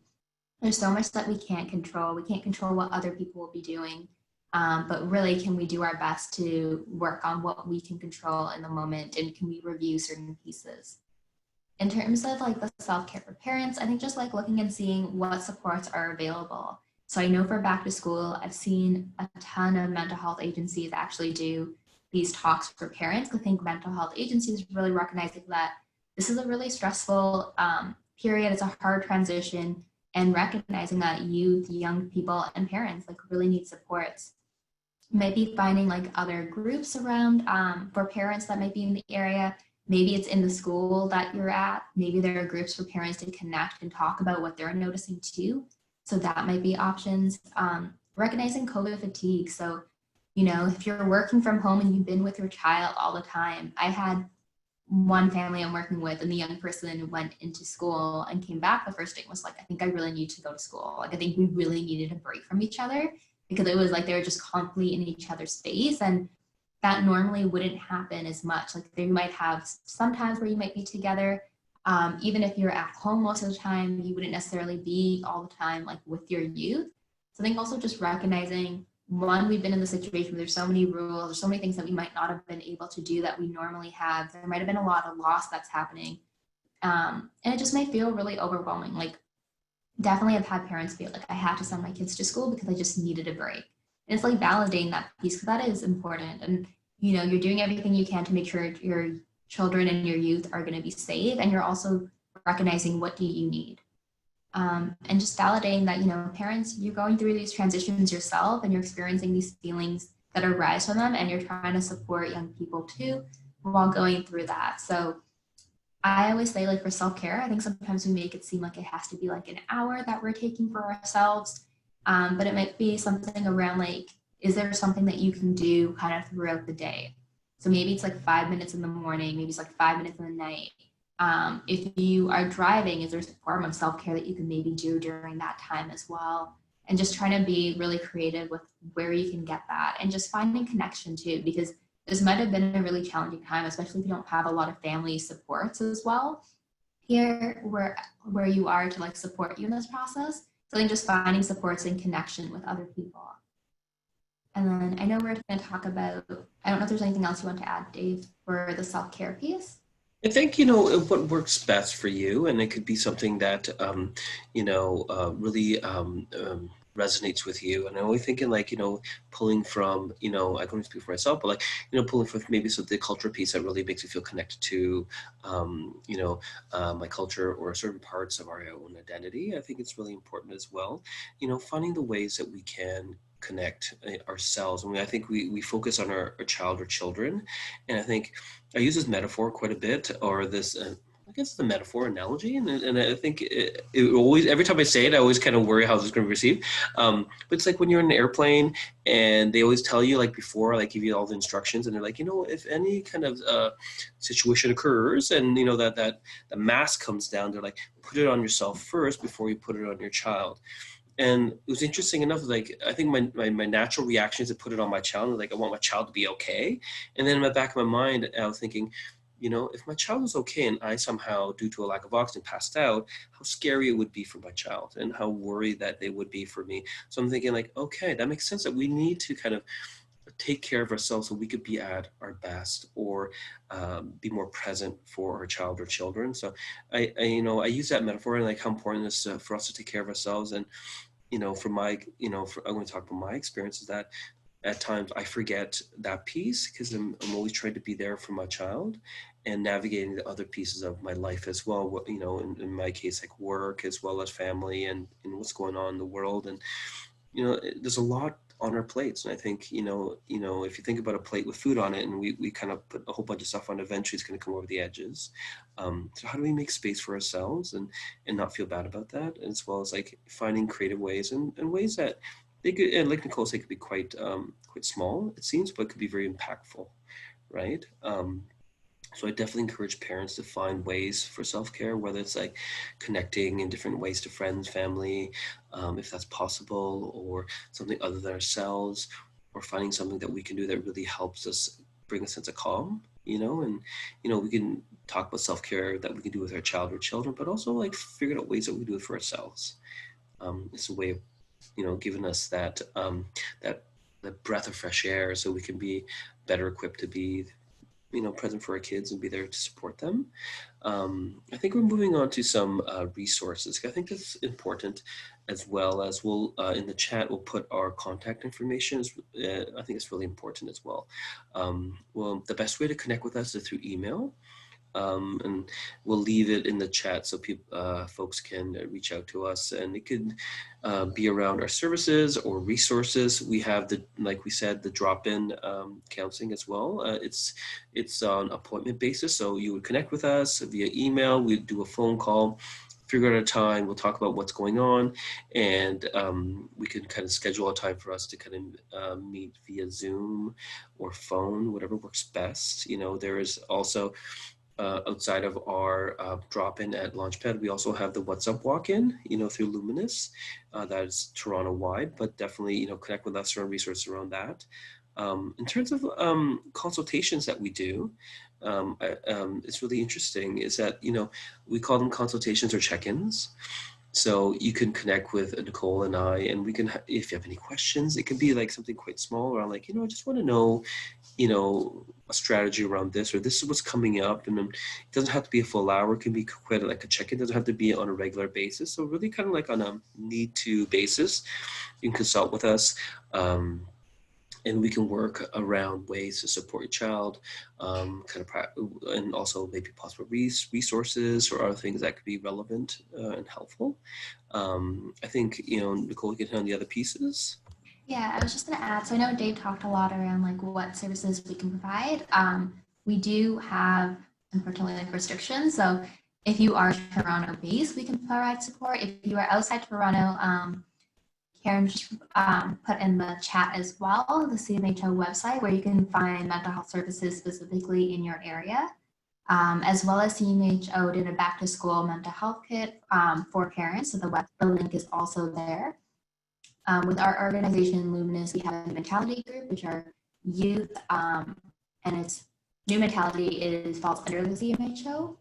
There's so much that we can't control. We can't control what other people will be doing. But really, can we do our best to work on what we can control in the moment? And can we review certain pieces? In terms of like the self-care for parents, I think just like looking and seeing what supports are available. So I know for back to school, I've seen a ton of mental health agencies actually do these talks for parents. I think mental health agencies really recognizing that this is a really stressful period. It's a hard transition, and recognizing that youth, young people, and parents like really need supports. Maybe finding like other groups around for parents that might be in the area. Maybe it's in the school that you're at. Maybe there are groups for parents to connect and talk about what they're noticing too. So that might be options. Recognizing COVID fatigue. So, if you're working from home and you've been with your child all the time, I had one family I'm working with, and the young person went into school and came back the first day and was like, I think I really need to go to school. Like, I think we really needed a break from each other, because it was like they were just constantly in each other's space. And that normally wouldn't happen as much. Like they might have some times where you might be together. Even if you're at home most of the time, you wouldn't necessarily be all the time like with your youth. So I think also just recognizing, one, we've been in the situation where there's so many rules, there's so many things that we might not have been able to do that we normally have. There might have been a lot of loss that's happening. And it just may feel really overwhelming. Like definitely I've had parents feel like I had to send my kids to school because I just needed a break. And it's like validating that piece, because that is important. And, you're doing everything you can to make sure your children and your youth are going to be safe. And you're also recognizing what do you need. And just validating that, parents, you're going through these transitions yourself and you're experiencing these feelings that arise from them, and you're trying to support young people too while going through that. So I always say, like, for self-care, I think sometimes we make it seem like it has to be like an hour that we're taking for ourselves. But it might be something around, like, is there something that you can do kind of throughout the day? So maybe it's like 5 minutes in the morning, maybe it's like 5 minutes in the night. If you are driving, is there a form of self-care that you can maybe do during that time as well? And just trying to be really creative with where you can get that, and just finding connection too, because this might have been a really challenging time, especially if you don't have a lot of family supports as well here where you are to like support you in this process. So I think just finding supports and connection with other people. And then I know we're going to talk about, I don't know if there's anything else you want to add, Dave, for the self-care piece.
I think, what works best for you, and it could be something that, really resonates with you. And I'm always thinking like, pulling from, I can only speak for myself, but like, pulling from maybe some of the culture piece that really makes you feel connected to, my culture or certain parts of our own identity. I think it's really important as well, finding the ways that we can connect ourselves. I mean, I think we focus on our child or children. And I think I use this metaphor quite a bit, or this, I guess the metaphor analogy. And I think it always, every time I say it, I always kind of worry how it's going to be received. But it's like when you're in an airplane and they always tell you like before, like give you all the instructions, and they're like, if any kind of situation occurs and, that the mask comes down, they're like, put it on yourself first before you put it on your child. And it was interesting enough, like, I think my natural reaction is to put it on my child. Like, I want my child to be okay. And then in the back of my mind, I was thinking, if my child was okay and I somehow, due to a lack of oxygen, passed out, how scary it would be for my child and how worried that they would be for me. So I'm thinking like, okay, that makes sense, that we need to kind of take care of ourselves so we could be at our best, or be more present for our child or children. So I use that metaphor, and like how important it is for us to take care of ourselves. And from my, I'm going to talk about my experience, is that at times I forget that piece because I'm always trying to be there for my child and navigating the other pieces of my life as well. In my case, like work as well as family and what's going on in the world. And, there's a lot on our plates. And I think, if you think about a plate with food on it and we kind of put a whole bunch of stuff on, eventually it's going to come over the edges. So how do we make space for ourselves and not feel bad about that? As well as like finding creative ways and ways that they could, and like Nicole said, could be quite small, it seems, but could be very impactful, right? So I definitely encourage parents to find ways for self-care, whether it's like connecting in different ways to friends, family, if that's possible, or something other than ourselves, or finding something that we can do that really helps us bring a sense of calm, and, we can talk about self-care that we can do with our child or children, but also like figure out ways that we do it for ourselves. It's a way of, giving us that breath of fresh air so we can be better equipped to be present for our kids and be there to support them. I think we're moving on to some resources. I think that's important, as well as we'll, in the chat, we'll put our contact information. I think it's really important as well. Well, the best way to connect with us is through email. And we'll leave it in the chat so people, folks can reach out to us, and it could be around our services or resources. We have like we said, the drop-in counseling as well. It's on appointment basis, so you would connect with us via email. We'd do a phone call, figure out a time. We'll talk about what's going on, and we can kind of schedule a time for us to kind of meet via Zoom or phone, whatever works best. There is also outside of our drop-in at Launchpad, we also have the What's Up walk-in, through Lumenus. That is Toronto-wide, but definitely, connect with us around resources around that. In terms of consultations that we do, it's really interesting is that, we call them consultations or check-ins. So you can connect with Nicole and I, and we can, if you have any questions, it can be like something quite small, or like, I just want to know, a strategy around this, or this is what's coming up. And then it doesn't have to be a full hour. It can be quite like a check-in. It doesn't have to be on a regular basis. So really kind of like on a need-to basis, you can consult with us. And we can work around ways to support your child, and also maybe possible resources or other things that could be relevant and helpful. I think, Nicole, you can hit on the other pieces.
Yeah, I was just going to add, so I know Dave talked a lot around like what services we can provide. We do have, unfortunately, like restrictions. So if you are Toronto based, we can provide support. If you are outside Toronto, Karen just put in the chat as well, the CMHO website where you can find mental health services specifically in your area. As well as CMHO did a back to school mental health kit for parents. So the link is also there. With our organization, Lumenus, we have a new mentality group, which are youth, and its new mentality falls under the CMHO.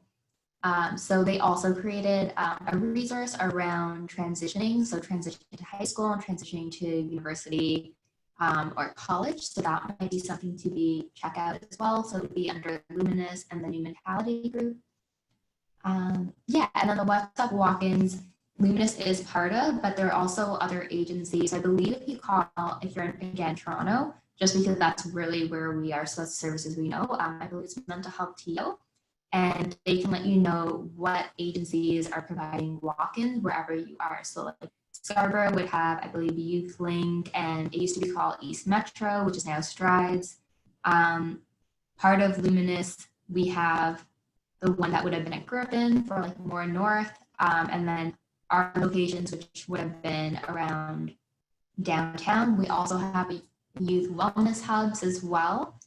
So they also created a resource around transitioning, so transitioning to high school and transitioning to university or college. So that might be something to be checked out as well. So it would be under Luminous and the new mentality group. Yeah, and then the WhatsApp walk-ins, Luminous is part of, but there are also other agencies. I believe if you're in, again, Toronto, just because that's really where we are, so that's services we know. I believe it's Mental Health TO, and they can let you know what agencies are providing walk-ins wherever you are. So like Scarborough would have, I believe, Youth Link, and it used to be called East Metro, which is now Strides. Part of Luminous, we have the one that would have been at Griffin for like more north, and then our locations, which would have been around downtown. We also have youth wellness hubs as well.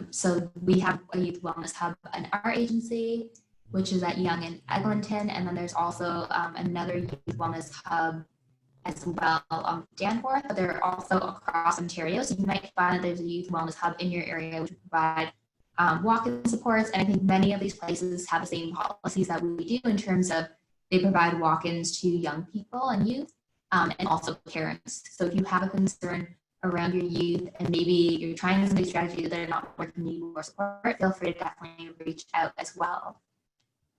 So we have a youth wellness hub in our agency, which is at Yonge and Eglinton, and then there's also another youth wellness hub as well on Danforth, but they're also across Ontario. So you might find that there's a youth wellness hub in your area which will provide walk-in supports, and I think many of these places have the same policies that we do in terms of they provide walk-ins to young people and youth, and also parents. So if you have a concern around your youth and maybe you're trying some new strategies that are not working, need more support, feel free to definitely reach out as well.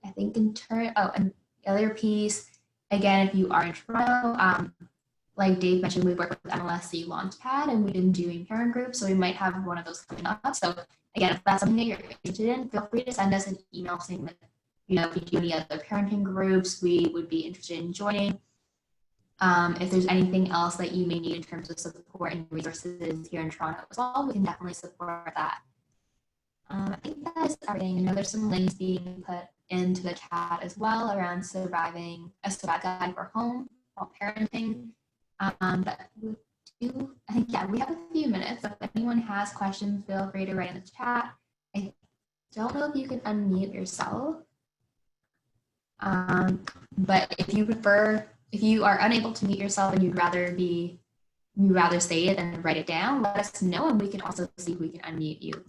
I think and the other piece, again, if you are in Toronto, like Dave mentioned, we work with MLSC Launchpad and we've been doing parent groups, so we might have one of those coming up. So again, if that's something that you're interested in, feel free to send us an email saying that, if you do any other parenting groups, we would be interested in joining. If there's anything else that you may need in terms of support and resources here in Toronto as well, we can definitely support that. I think that is everything. I know there's some links being put into the chat as well around surviving a survival guide for home while parenting. But I think, yeah, we have a few minutes. So if anyone has questions, feel free to write in the chat. I don't know if you can unmute yourself. But if you are unable to mute yourself and you'd rather say it and write it down, let us know and we can also see if we can unmute you.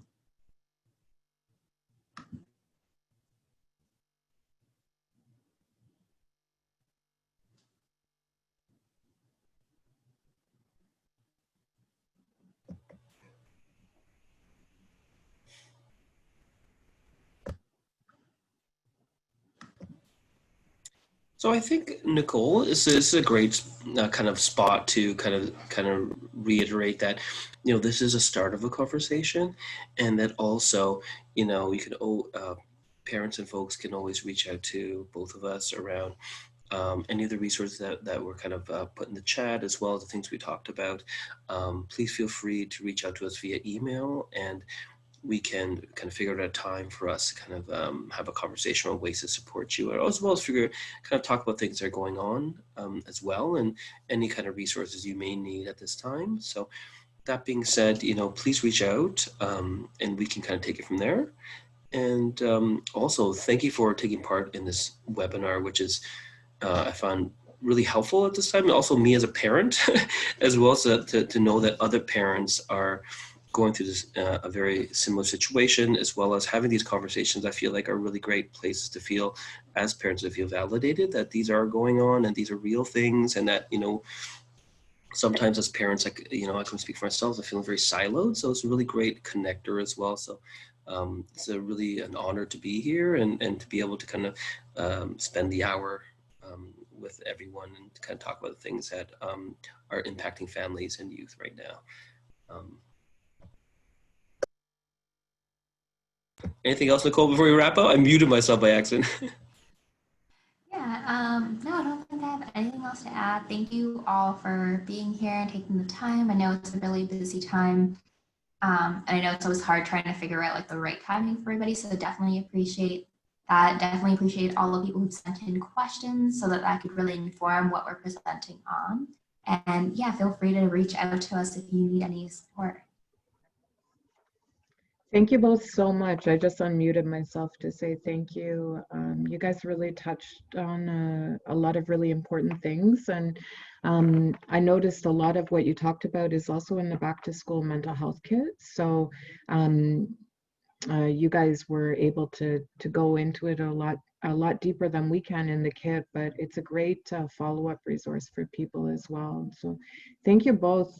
So I think, Nicole, this is a great kind of spot to kind of reiterate that, this is a start of a conversation, and that also, you can parents and folks can always reach out to both of us around any of the resources that were kind of put in the chat, as well as the things we talked about. Please feel free to reach out to us via email, and we can kind of figure out a time for us to kind of have a conversation on ways to support you, as well as kind of talk about things that are going on as well, and any kind of resources you may need at this time. So that being said, please reach out and we can kind of take it from there. And also, thank you for taking part in this webinar, which is, I found really helpful at this time, and also me as a parent as well, so to know that other parents are going through this a very similar situation, as well as having these conversations. I feel like are really great places to feel, as parents, to feel validated that these are going on and these are real things, and that sometimes as parents, I can speak for myself, I feel very siloed. So it's a really great connector as well. So it's really an honor to be here and to be able to kind of spend the hour with everyone and to kind of talk about the things that are impacting families and youth right now. Anything else, Nicole, before we wrap up? I muted myself by accident.
Yeah, No, I don't think I have anything else to add. Thank you all for being here and taking the time. I know it's a really busy time. And I know it's always hard trying to figure out like the right timing for everybody. So definitely appreciate that. Definitely appreciate all the people who've sent in questions so that I could really inform what we're presenting on. And yeah, feel free to reach out to us if you need any support.
Thank you both so much. I just unmuted myself to say thank you. You guys really touched on a lot of really important things. And I noticed a lot of what you talked about is also in the back to school mental health kit. So you guys were able to go into it a lot deeper than we can in the kit, but it's a great follow-up resource for people as well. So thank you both.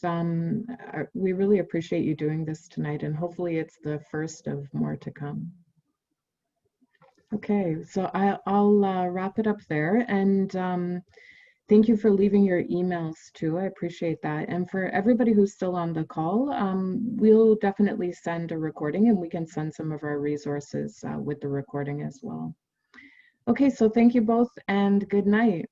We really appreciate you doing this tonight, and hopefully it's the first of more to come. Okay, so I'll wrap it up there, and thank you for leaving your emails too. I appreciate that. And for everybody who's still on the call, we'll definitely send a recording, and we can send some of our resources with the recording as well. Okay, so thank you both and good night.